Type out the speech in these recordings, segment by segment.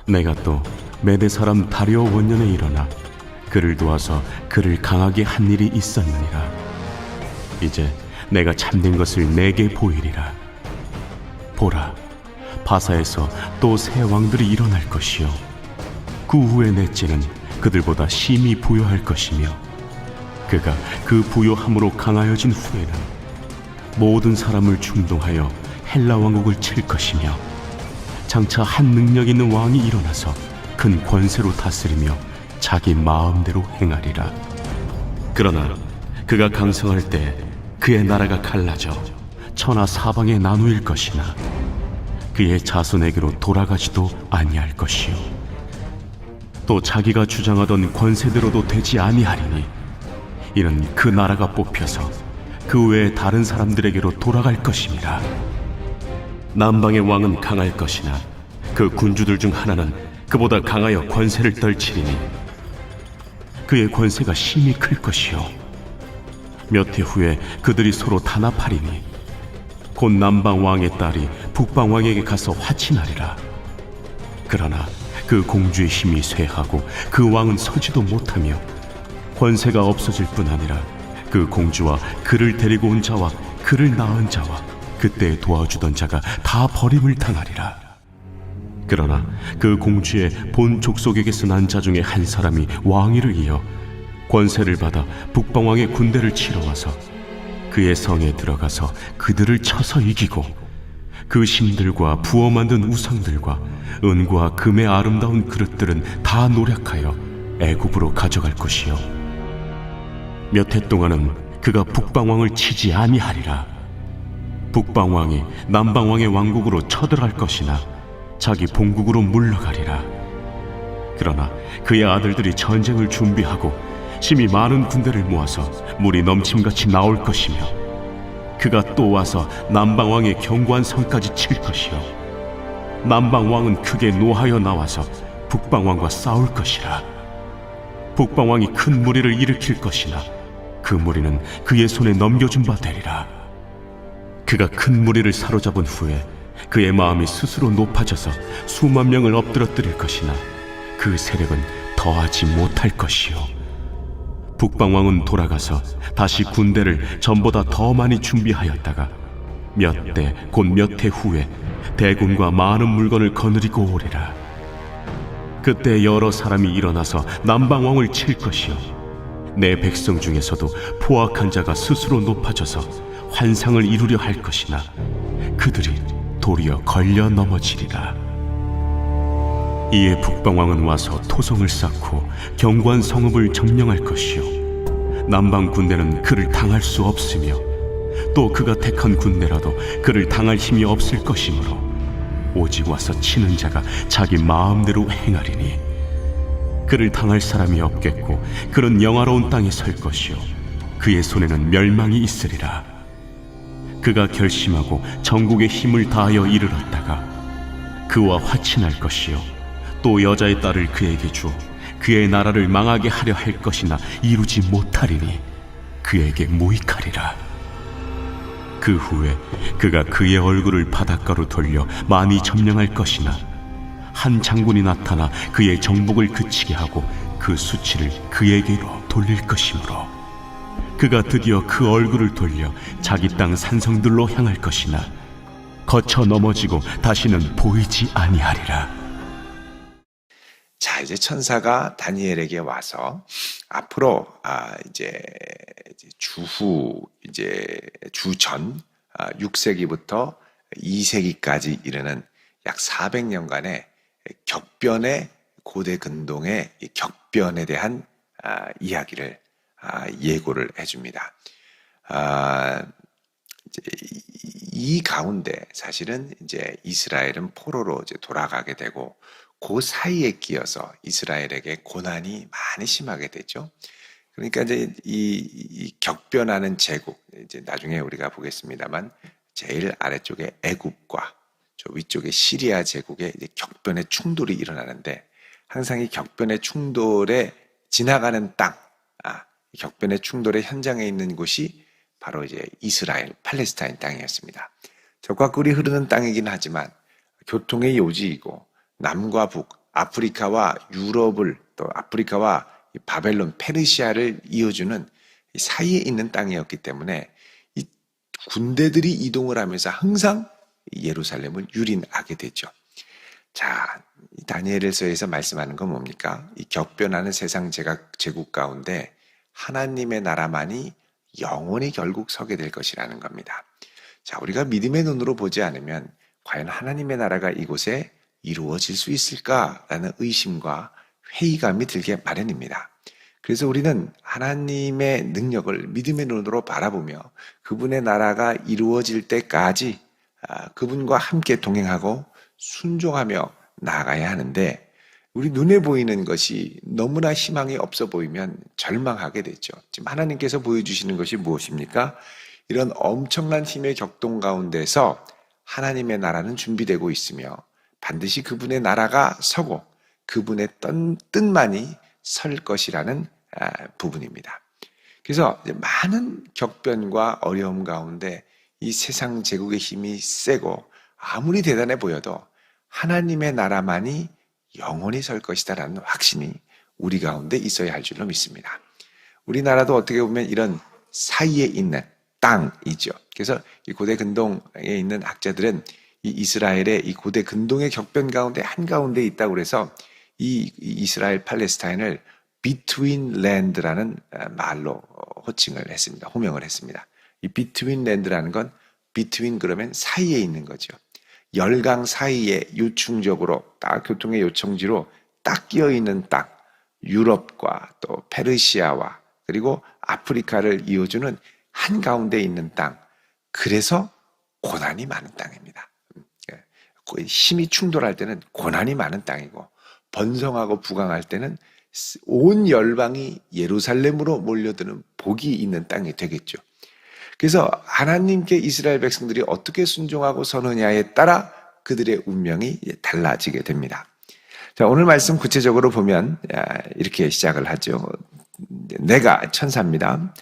내가 또 메대 사람 다리오 원년에 일어나 그를 도와서 그를 강하게 한 일이 있었느니라. 이제 내가 참된 것을 내게 보이리라. 보라, 바사에서 또 새 왕들이 일어날 것이요 그 후에 넷째는 그들보다 심히 부요할 것이며, 그가 그 부요함으로 강하여진 후에는 모든 사람을 충동하여 헬라 왕국을 칠 것이며, 장차 한 능력 있는 왕이 일어나서 큰 권세로 다스리며 자기 마음대로 행하리라. 그러나 그가 강성할 때 그의 나라가 갈라져 천하 사방에 나누일 것이나 그의 자손에게로 돌아가지도 아니할 것이요 또 자기가 주장하던 권세대로도 되지 아니하리니, 이는 그 나라가 뽑혀서 그 외에 다른 사람들에게로 돌아갈 것임이라. 남방의 왕은 강할 것이나 그 군주들 중 하나는 그보다 강하여 권세를 떨치리니 그의 권세가 심히 클 것이요 몇 해 후에 그들이 서로 단합하리니 곧 남방 왕의 딸이 북방 왕에게 가서 화친하리라. 그러나 그 공주의 힘이 쇠하고 그 왕은 서지도 못하며 권세가 없어질 뿐 아니라 그 공주와 그를 데리고 온 자와 그를 낳은 자와 그때 도와주던 자가 다 버림을 당하리라. 그러나 그 공주의 본 족속에게서 난 자 중에 한 사람이 왕위를 이어 권세를 받아 북방왕의 군대를 치러 와서 그의 성에 들어가서 그들을 쳐서 이기고 그 신들과 부어 만든 우상들과 은과 금의 아름다운 그릇들은 다 노략하여 애굽으로 가져갈 것이요 몇 해 동안은 그가 북방왕을 치지 아니하리라. 북방왕이 남방왕의 왕국으로 쳐들어갈 것이나 자기 본국으로 물러가리라. 그러나 그의 아들들이 전쟁을 준비하고 심히 많은 군대를 모아서 물이 넘침같이 나올 것이며, 그가 또 와서 남방왕의 견고한 성까지 칠 것이요 남방왕은 크게 노하여 나와서 북방왕과 싸울 것이라. 북방왕이 큰 무리를 일으킬 것이나 그 무리는 그의 손에 넘겨준 바 되리라. 그가 큰 무리를 사로잡은 후에 그의 마음이 스스로 높아져서 수만 명을 엎드러뜨릴 것이나 그 세력은 더하지 못할 것이요 북방왕은 돌아가서 다시 군대를 전보다 더 많이 준비하였다가 몇 대 곧 몇 해 후에 대군과 많은 물건을 거느리고 오리라. 그때 여러 사람이 일어나서 남방왕을 칠 것이요 내 백성 중에서도 포악한 자가 스스로 높아져서 환상을 이루려 할 것이나 그들이 도리어 걸려 넘어지리라. 이에 북방왕은 와서 토성을 쌓고 견고한 성읍을 점령할 것이요 남방 군대는 그를 당할 수 없으며 또 그가 택한 군대라도 그를 당할 힘이 없을 것이므로 오직 와서 치는 자가 자기 마음대로 행하리니 그를 당할 사람이 없겠고 그는 영화로운 땅에 설 것이요 그의 손에는 멸망이 있으리라. 그가 결심하고 전국의 힘을 다하여 이르렀다가 그와 화친할 것이요 또 여자의 딸을 그에게 주어 그의 나라를 망하게 하려 할 것이나 이루지 못하리니 그에게 무익하리라. 그 후에 그가 그의 얼굴을 바닷가로 돌려 많이 점령할 것이나 한 장군이 나타나 그의 정복을 그치게 하고 그 수치를 그에게로 돌릴 것이므로 그가 드디어 그 얼굴을 돌려 자기 땅 산성들로 향할 것이나 거쳐 넘어지고 다시는 보이지 아니하리라. 자, 이제 천사가 다니엘에게 와서 앞으로 이제 주후 주전 6세기부터 2세기까지 이르는 약 400년간의 격변의 고대 근동의 격변에 대한 이야기를 예고를 해줍니다. 이 가운데 사실은 이제 이스라엘은 포로로 이제 돌아가게 되고 그 사이에 끼어서 이스라엘에게 고난이 많이 심하게 되죠. 그러니까 이제 이 격변하는 제국, 이제 나중에 우리가 보겠습니다만 제일 아래쪽에 애굽과 저 위쪽에 시리아 제국의 이제 격변의 충돌이 일어나는데 항상 이 격변의 충돌에 지나가는 땅, 격변의 충돌의 현장에 있는 곳이 바로 이제 이스라엘, 팔레스타인 땅이었습니다. 적과 꿀이 흐르는 땅이긴 하지만 교통의 요지이고 남과 북 아프리카와 유럽을 또 아프리카와 이 바벨론, 페르시아를 이어주는 이 사이에 있는 땅이었기 때문에 이 군대들이 이동을 하면서 항상 예루살렘을 유린하게 되죠. 자, 이 다니엘서에서 말씀하는 건 뭡니까? 이 격변하는 세상 제국 가운데 하나님의 나라만이 영원히 결국 서게 될 것이라는 겁니다. 자, 우리가 믿음의 눈으로 보지 않으면 과연 하나님의 나라가 이곳에 이루어질 수 있을까라는 의심과 회의감이 들게 마련입니다. 그래서 우리는 하나님의 능력을 믿음의 눈으로 바라보며 그분의 나라가 이루어질 때까지 그분과 함께 동행하고 순종하며 나아가야 하는데, 우리 눈에 보이는 것이 너무나 희망이 없어 보이면 절망하게 되죠. 지금 하나님께서 보여주시는 것이 무엇입니까? 이런 엄청난 힘의 격동 가운데서 하나님의 나라는 준비되고 있으며 반드시 그분의 나라가 서고 그분의 뜻만이 설 것이라는 부분입니다. 그래서 많은 격변과 어려움 가운데 이 세상 제국의 힘이 세고 아무리 대단해 보여도 하나님의 나라만이 영원히 설 것이다라는 확신이 우리 가운데 있어야 할 줄로 믿습니다. 우리나라도 어떻게 보면 이런 사이에 있는 땅이죠. 그래서 이 고대 근동에 있는 학자들은 이 이스라엘의 이 고대 근동의 격변 가운데 한가운데 있다고 그래서 이 이스라엘 팔레스타인을 Between Land라는 말로 호칭을 했습니다. 호명을 했습니다. 이 Between Land라는 건 Between 그러면 사이에 있는 거죠. 열강 사이에 유충적으로 딱 교통의 요청지로 딱 끼어 있는 땅, 유럽과 또 페르시아와 그리고 아프리카를 이어주는 한가운데 있는 땅, 그래서 고난이 많은 땅입니다. 힘이 충돌할 때는 고난이 많은 땅이고 번성하고 부강할 때는 온 열방이 예루살렘으로 몰려드는 복이 있는 땅이 되겠죠. 그래서 하나님께 이스라엘 백성들이 어떻게 순종하고 서느냐에 따라 그들의 운명이 달라지게 됩니다. 자, 오늘 말씀 구체적으로 보면 이렇게 시작을 하죠. 내가 천사입니다.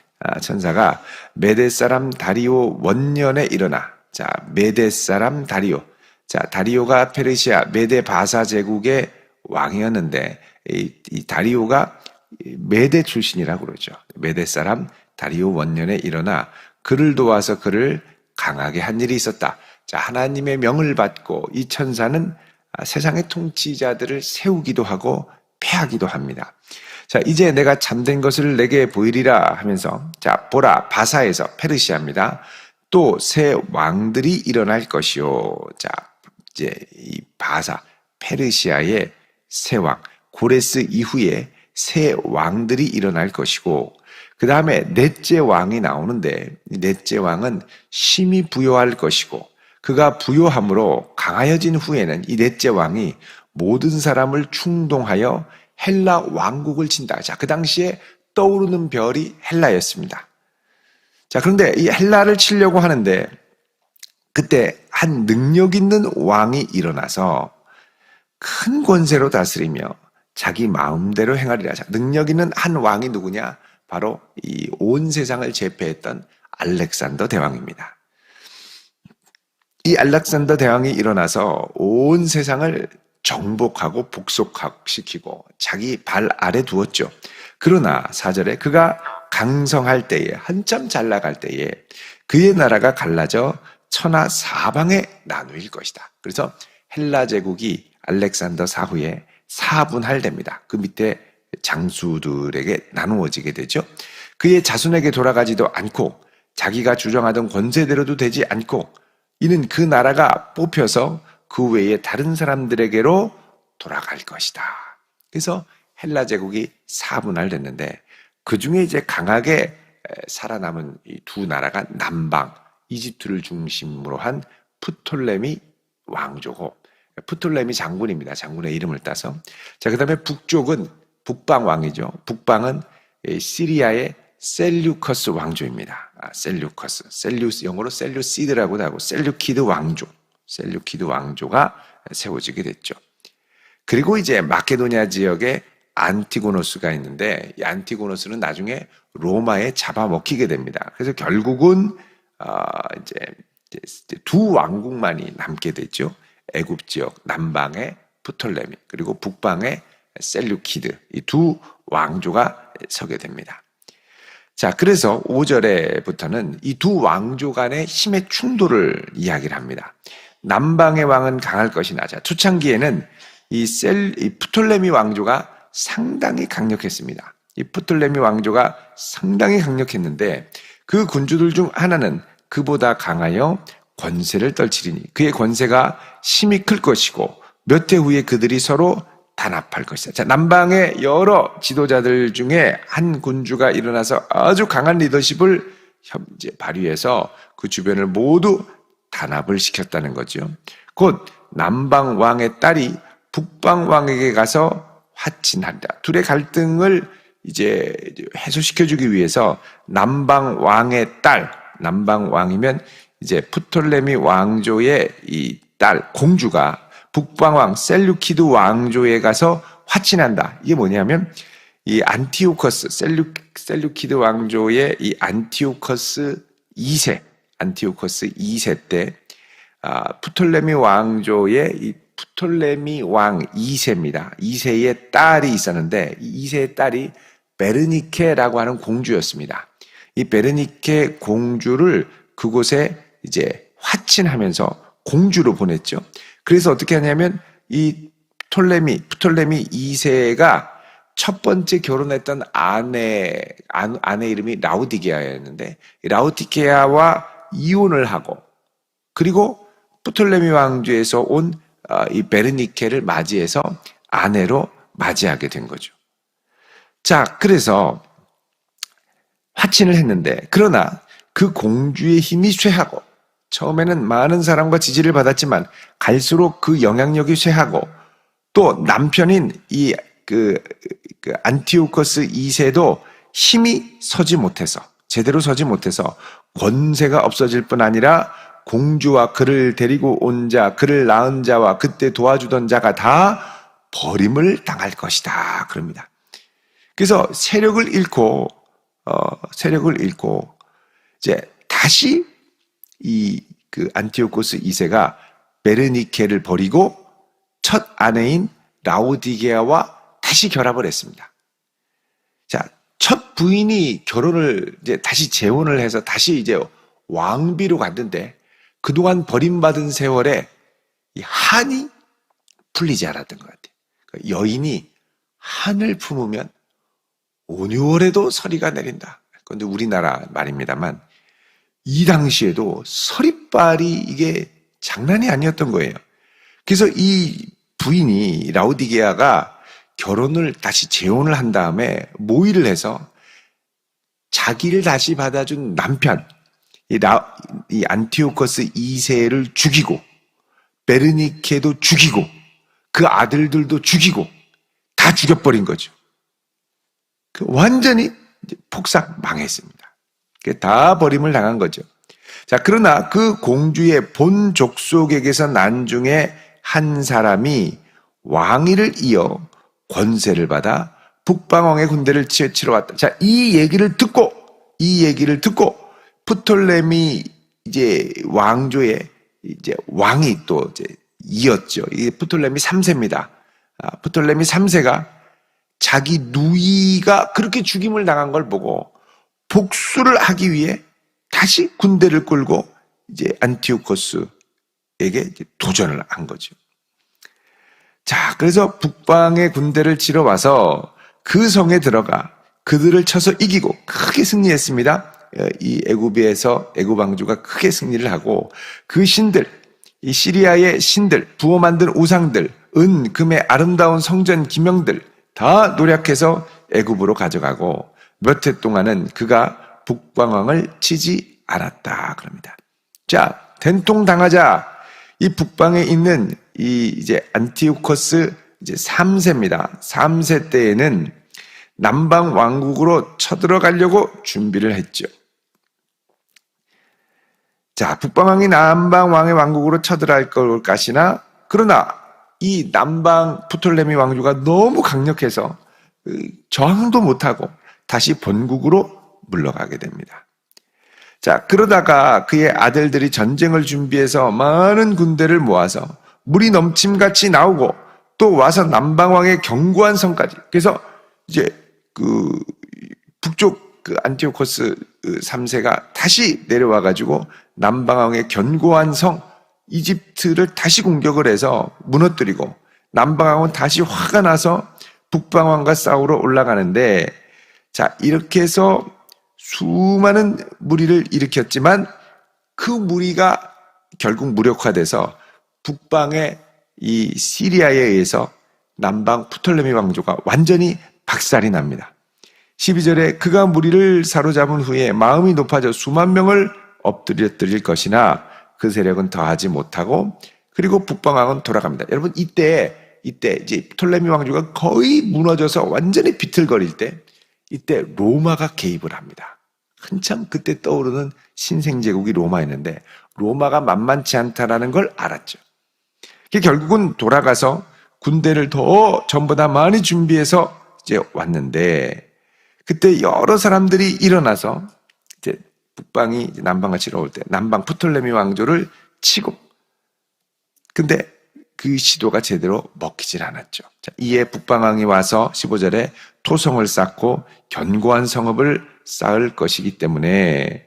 천사가 메대 사람 다리오 원년에 일어나. 자, 메대 사람 다리오. 자, 다리오가 페르시아 메대 바사 제국의 왕이었는데 이 다리오가 메대 출신이라고 그러죠. 메대 사람 다리오 원년에 일어나 그를 도와서 그를 강하게 한 일이 있었다. 자, 하나님의 명을 받고 이 천사는 세상의 통치자들을 세우기도 하고 패하기도 합니다. 자, 이제 내가 잠든 것을 내게 보이리라 하면서, 자, 보라, 바사에서 페르시아입니다. 또 새 왕들이 일어날 것이요. 자, 이제 이 바사, 페르시아의 새 왕, 고레스 이후에 새 왕들이 일어날 것이고, 그 다음에 넷째 왕이 나오는데, 이 넷째 왕은 심히 부요할 것이고, 그가 부요함으로 강하여진 후에는 이 넷째 왕이 모든 사람을 충동하여 헬라 왕국을 친다. 자, 그 당시에 떠오르는 별이 헬라였습니다. 자, 그런데 이 헬라를 치려고 하는데 그때 한 능력 있는 왕이 일어나서 큰 권세로 다스리며 자기 마음대로 행하리라. 자, 능력 있는 한 왕이 누구냐? 바로 이 온 세상을 제패했던 알렉산더 대왕입니다. 이 알렉산더 대왕이 일어나서 온 세상을 정복하고 복속시키고 자기 발 아래 두었죠. 그러나 4절에 그가 강성할 때에, 한참 잘 나갈 때에 그의 나라가 갈라져 천하 사방에 나누일 것이다. 그래서 헬라 제국이 알렉산더 사후에 4분할됩니다. 그 밑에 장수들에게 나누어지게 되죠. 그의 자손에게 돌아가지도 않고 자기가 주장하던 권세대로도 되지 않고 이는 그 나라가 뽑혀서 그 외에 다른 사람들에게로 돌아갈 것이다. 그래서 헬라 제국이 4분할됐는데 그 중에 이제 강하게 살아남은 이 두 나라가 남방 이집트를 중심으로 한 프톨레미 왕조고, 프톨레미 장군입니다. 장군의 이름을 따서. 자, 그 다음에 북쪽은 북방 왕이죠. 북방은 시리아의 셀류커스 왕조입니다. 셀류커스, 영어로 셀류시드라고도 하고 셀류키드 왕조, 셀류키드 왕조가 세워지게 됐죠. 그리고 이제 마케도니아 지역에 안티고노스가 있는데 이 안티고노스는 나중에 로마에 잡아먹히게 됩니다. 그래서 결국은 이제 두 왕국만이 남게 됐죠. 애굽 지역 남방의 프톨레미, 그리고 북방의 셀루키드, 이 두 왕조가 서게 됩니다. 자, 그래서 5절에부터는 이 두 왕조 간의 힘의 충돌을 이야기를 합니다. 남방의 왕은 강할 것이나, 자, 초창기에는 이 프톨레미 왕조가 상당히 강력했습니다. 이 프톨레미 왕조가 상당히 강력했는데 그 군주들 중 하나는 그보다 강하여 권세를 떨치리니 그의 권세가 심히 클 것이고 몇 해 후에 그들이 서로 단합할 것이다. 자, 남방의 여러 지도자들 중에 한 군주가 일어나서 아주 강한 리더십을 이제 발휘해서 그 주변을 모두 단합을 시켰다는 거죠. 곧 남방 왕의 딸이 북방 왕에게 가서 화친한다. 둘의 갈등을 이제 해소시켜주기 위해서 남방 왕의 딸, 남방 왕이면 이제 프톨레미 왕조의 이 딸 공주가 북방 왕 셀루키드 왕조에 가서 화친한다. 이게 뭐냐면 이 안티오커스 셀루키드 왕조의 이 안티오커스 2세 때 프톨레미 왕조의 이 프톨레미 왕 2세입니다. 2세의 딸이 있었는데 이 2세의 딸이 베르니케라고 하는 공주였습니다. 이 베르니케 공주를 그곳에 이제 화친하면서 공주로 보냈죠. 그래서 어떻게 하냐면 이 프톨레미 2세가 첫 번째 결혼했던 아내 이름이 라우디게아였는데 라우디게아와 이혼을 하고 그리고 프톨레미 왕조에서 온 이 베르니케를 맞이해서 아내로 맞이하게 된 거죠. 자, 그래서 화친을 했는데 그러나 그 공주의 힘이 쇠하고 처음에는 많은 사랑과 지지를 받았지만 갈수록 그 영향력이 쇠하고 또 남편인 이 안티오코스 2세도 힘이 제대로 서지 못해서 권세가 없어질 뿐 아니라 공주와 그를 데리고 온 자, 그를 낳은 자와 그때 도와주던 자가 다 버림을 당할 것이다. 그럽니다. 그래서 세력을 잃고 이제 다시 안티오코스 2세가 베르니케를 버리고 첫 아내인 라우디게아와 다시 결합을 했습니다. 자, 첫 부인이 결혼을 이제 다시 재혼을 해서 다시 이제 왕비로 갔는데 그동안 버림받은 세월에 이 한이 풀리지 않았던 것 같아요. 그러니까 여인이 한을 품으면 온유월에도 서리가 내린다. 그런데 우리나라 말입니다만 이 당시에도 서리빨이 이게 장난이 아니었던 거예요. 그래서 이 부인이 라우디게아가 결혼을 다시 재혼을 한 다음에 모의를 해서 자기를 다시 받아준 남편 이 안티오코스 2세를 죽이고 베르니케도 죽이고 그 아들들도 죽이고 다 죽여버린 거죠. 완전히 폭삭 망했습니다. 다 버림을 당한 거죠. 자, 그러나 그 공주의 본 족속에게서 난 중에 한 사람이 왕위를 이어 권세를 받아 북방왕의 군대를 치러 왔다. 자, 이 얘기를 듣고 프톨레미 이제 왕조의 이제 왕이 또 이제 이었죠. 이게 프톨레미 3세입니다. 프톨레미 3세가 자기 누이가 그렇게 죽임을 당한 걸 보고 복수를 하기 위해 다시 군대를 끌고 이제 안티오코스에게 이제 도전을 한 거죠. 자, 그래서 북방의 군대를 치러 와서 그 성에 들어가 그들을 쳐서 이기고 크게 승리했습니다. 이 애굽 왕조가 크게 승리를 하고 그 신들, 이 시리아의 신들, 부어 만든 우상들, 은, 금의 아름다운 성전 기명들 다 노력해서 애굽으로 가져가고 몇 해 동안은 그가 북방왕을 치지 않았다 그럽니다. 자, 된통당하자 이 북방에 있는 이 이제 안티오코스 이제 3세입니다. 3세 때에는 남방 왕국으로 쳐들어가려고 준비를 했죠. 자, 북방왕이 남방왕의 왕국으로 쳐들어갈 것이나 그러나 이 남방 프톨레미 왕조가 너무 강력해서 저항도 못하고 다시 본국으로 물러가게 됩니다. 자, 그러다가 그의 아들들이 전쟁을 준비해서 많은 군대를 모아서 물이 넘침같이 나오고 또 와서 남방왕의 견고한 성까지. 그래서 이제 그 북쪽 그 안티오코스 3세가 다시 내려와 가지고 남방왕의 견고한 성 이집트를 다시 공격을 해서 무너뜨리고, 남방왕은 다시 화가 나서 북방왕과 싸우러 올라가는데, 자, 이렇게 해서 수많은 무리를 일으켰지만 그 무리가 결국 무력화돼서 북방의 이 시리아에 의해서 남방 프톨레미 왕조가 완전히 박살이 납니다. 12절에 그가 무리를 사로잡은 후에 마음이 높아져 수만 명을 엎드려뜨릴 것이나 그 세력은 더하지 못하고, 그리고 북방왕은 돌아갑니다. 여러분, 이때 이제 프톨레미 왕조가 거의 무너져서 완전히 비틀거릴 때, 이때 로마가 개입을 합니다. 한참 그때 떠오르는 신생제국이 로마였는데 로마가 만만치 않다라는 걸 알았죠. 결국은 돌아가서 군대를 더 전보다 많이 준비해서 이제 왔는데, 그때 여러 사람들이 일어나서 이제 북방이 이제 남방과 치러 올 때 남방 프톨레미 왕조를 치고, 근데 그 시도가 제대로 먹히질 않았죠. 자, 이에 북방왕이 와서 15절에 토성을 쌓고 견고한 성읍을 쌓을 것이기 때문에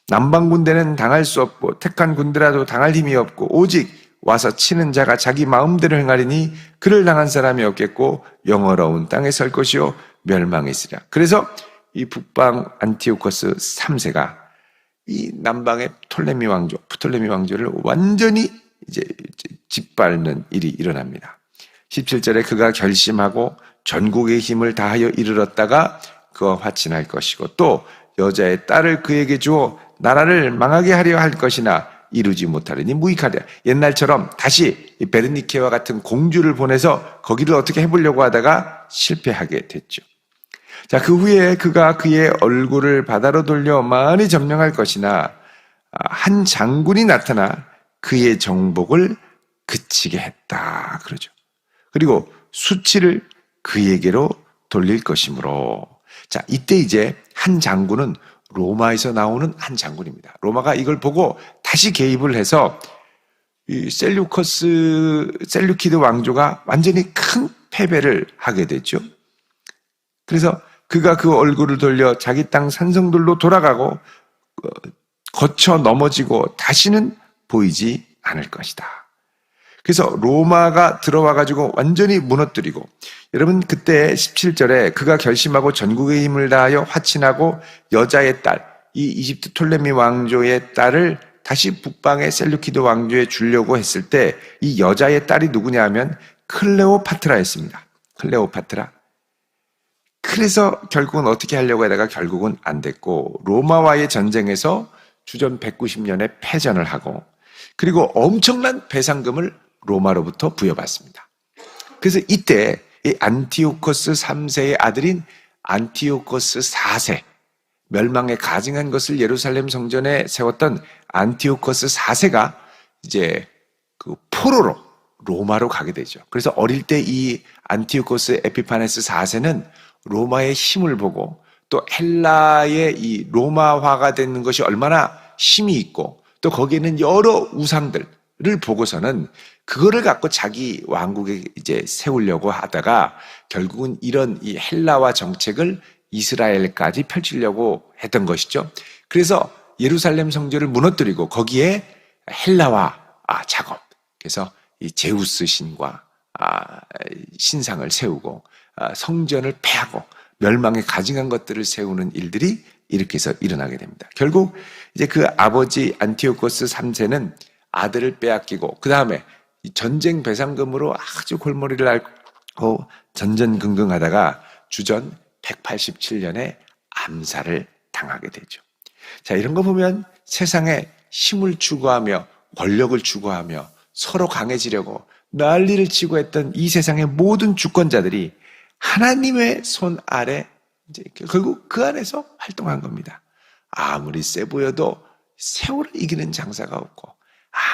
남방 군대는 당할 수 없고 택한 군대라도 당할 힘이 없고 오직 와서 치는 자가 자기 마음대로 행하리니 그를 당한 사람이 없겠고 영어로운 땅에 설 것이요 멸망했으리라. 그래서 이 북방 안티오코스 3세가 이 남방의 프톨레미 왕조를 완전히 이제 짓밟는 일이 일어납니다. 17절에 그가 결심하고 전국의 힘을 다하여 이르렀다가 그와 화친할 것이고 또 여자의 딸을 그에게 주어 나라를 망하게 하려 할 것이나 이루지 못하리니 무익하리라. 옛날처럼 다시 베르니케와 같은 공주를 보내서 거기를 어떻게 해보려고 하다가 실패하게 됐죠. 자, 그 후에 그가 그의 얼굴을 바다로 돌려 많이 점령할 것이나 한 장군이 나타나 그의 정복을 그치게 했다 그러죠. 그리고 수치를 그에게로 돌릴 것이므로, 자, 이때 이제 한 장군은 로마에서 나오는 한 장군입니다. 로마가 이걸 보고 다시 개입을 해서 이 셀루키드 왕조가 완전히 큰 패배를 하게 됐죠. 그래서 그가 그 얼굴을 돌려 자기 땅 산성들로 돌아가고 거쳐 넘어지고 다시는 보이지 않을 것이다. 그래서 로마가 들어와 가지고 완전히 무너뜨리고, 여러분 그때 17절에 그가 결심하고 전국의 힘을 다하여 화친하고 여자의 딸, 이 이집트 톨레미 왕조의 딸을 다시 북방의 셀루키드 왕조에 주려고 했을 때 이 여자의 딸이 누구냐 하면 클레오파트라였습니다. 클레오파트라. 그래서 결국은 어떻게 하려고 하다가 결국은 안 됐고 로마와의 전쟁에서 주전 190년에 패전을 하고, 그리고 엄청난 배상금을 로마로부터 부여받습니다. 그래서 이때 이 안티오코스 3세의 아들인 안티오코스 4세, 멸망에 가증한 것을 예루살렘 성전에 세웠던 안티오코스 4세가 이제 그 포로로 로마로 가게 되죠. 그래서 어릴 때 이 안티오코스 에피파네스 4세는 로마의 힘을 보고 또 헬라의 이 로마화가 되는 것이 얼마나 힘이 있고 또 거기에는 여러 우상들을 보고서는 그거를 갖고 자기 왕국에 이제 세우려고 하다가 결국은 이런 이 헬라화 정책을 이스라엘까지 펼치려고 했던 것이죠. 그래서 예루살렘 성전을 무너뜨리고 거기에 헬라화 작업, 그래서 이 제우스 신과 신상을 세우고 성전을 폐하고 멸망에 가증한 것들을 세우는 일들이 이렇게 해서 일어나게 됩니다. 결국 이제 그 아버지 안티오코스 3세는 아들을 빼앗기고 그 다음에 전쟁 배상금으로 아주 골머리를 앓고 전전긍긍하다가 주전 187년에 암살을 당하게 되죠. 자, 이런 거 보면 세상에 힘을 추구하며 권력을 추구하며 서로 강해지려고 난리를 치고 했던 이 세상의 모든 주권자들이 하나님의 손 아래 이제 결국 그 안에서 활동한 겁니다. 아무리 세 보여도 세월을 이기는 장사가 없고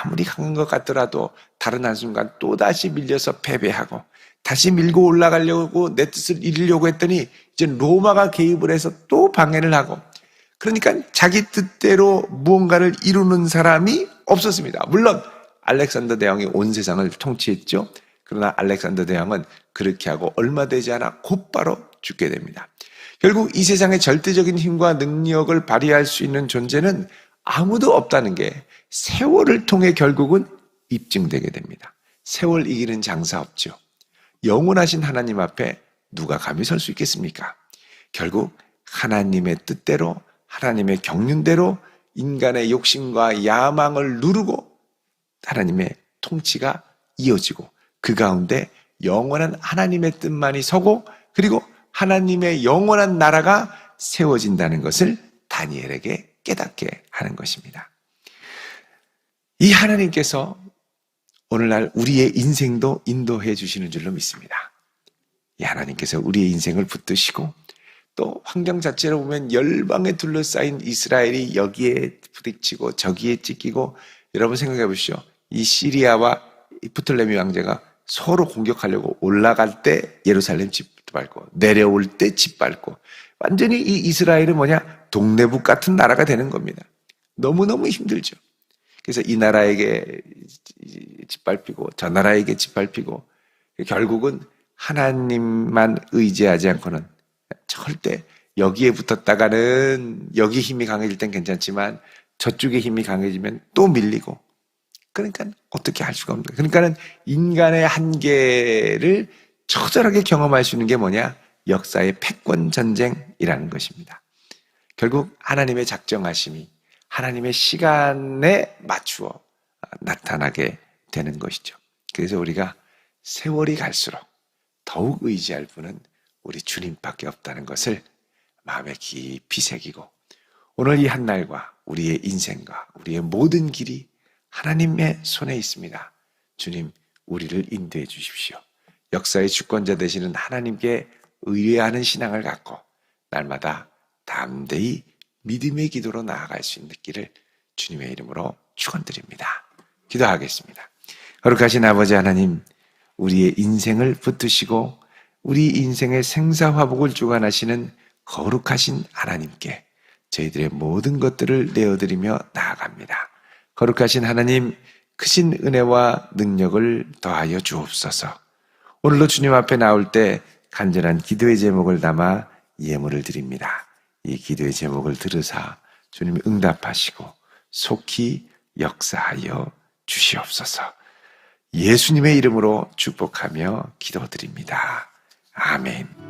아무리 강한 것 같더라도 다른 한순간 또다시 밀려서 패배하고 다시 밀고 올라가려고 내 뜻을 이루려고 했더니 이제 로마가 개입을 해서 또 방해를 하고, 그러니까 자기 뜻대로 무언가를 이루는 사람이 없었습니다. 물론 알렉산더 대왕이 온 세상을 통치했죠. 그러나 알렉산더 대왕은 그렇게 하고 얼마 되지 않아 곧바로 죽게 됩니다. 결국 이 세상의 절대적인 힘과 능력을 발휘할 수 있는 존재는 아무도 없다는 게 세월을 통해 결국은 입증되게 됩니다. 세월 이기는 장사 없죠. 영원하신 하나님 앞에 누가 감히 설 수 있겠습니까? 결국 하나님의 뜻대로, 하나님의 경륜대로 인간의 욕심과 야망을 누르고 하나님의 통치가 이어지고 그 가운데 영원한 하나님의 뜻만이 서고 그리고 하나님의 영원한 나라가 세워진다는 것을 다니엘에게 깨닫게 하는 것입니다. 이 하나님께서 오늘날 우리의 인생도 인도해 주시는 줄로 믿습니다. 이 하나님께서 우리의 인생을 붙드시고 또 환경 자체로 보면 열방에 둘러싸인 이스라엘이 여기에 부딪히고 저기에 찢기고 여러분 생각해 보시죠. 이 시리아와 이 프톨레미 왕제가 서로 공격하려고 올라갈 때 예루살렘 짓밟고 내려올 때 짓밟고 완전히 이 이스라엘은 뭐냐? 동네북 같은 나라가 되는 겁니다. 너무너무 힘들죠. 그래서 이 나라에게 짓밟히고 저 나라에게 짓밟히고 결국은 하나님만 의지하지 않고는 절대 여기에 붙었다가는 여기 힘이 강해질 땐 괜찮지만 저쪽에 힘이 강해지면 또 밀리고 그러니까 어떻게 할 수가 없는 거예요. 그러니까는 인간의 한계를 처절하게 경험할 수 있는 게 뭐냐? 역사의 패권 전쟁이라는 것입니다. 결국 하나님의 작정하심이 하나님의 시간에 맞추어 나타나게 되는 것이죠. 그래서 우리가 세월이 갈수록 더욱 의지할 분은 우리 주님밖에 없다는 것을 마음에 깊이 새기고 오늘 이 한날과 우리의 인생과 우리의 모든 길이 하나님의 손에 있습니다. 주님, 우리를 인도해 주십시오. 역사의 주권자 되시는 하나님께 의뢰하는 신앙을 갖고 날마다 담대히 믿음의 기도로 나아갈 수 있는 길을 주님의 이름으로 축원드립니다. 기도하겠습니다. 거룩하신 아버지 하나님, 우리의 인생을 붙드시고 우리 인생의 생사화복을 주관하시는 거룩하신 하나님께 저희들의 모든 것들을 내어드리며 나아갑니다. 거룩하신 하나님, 크신 은혜와 능력을 더하여 주옵소서. 오늘도 주님 앞에 나올 때 간절한 기도의 제목을 담아 예물을 드립니다. 이 기도의 제목을 들으사 주님이 응답하시고 속히 역사하여 주시옵소서. 예수님의 이름으로 축복하며 기도드립니다. 아멘.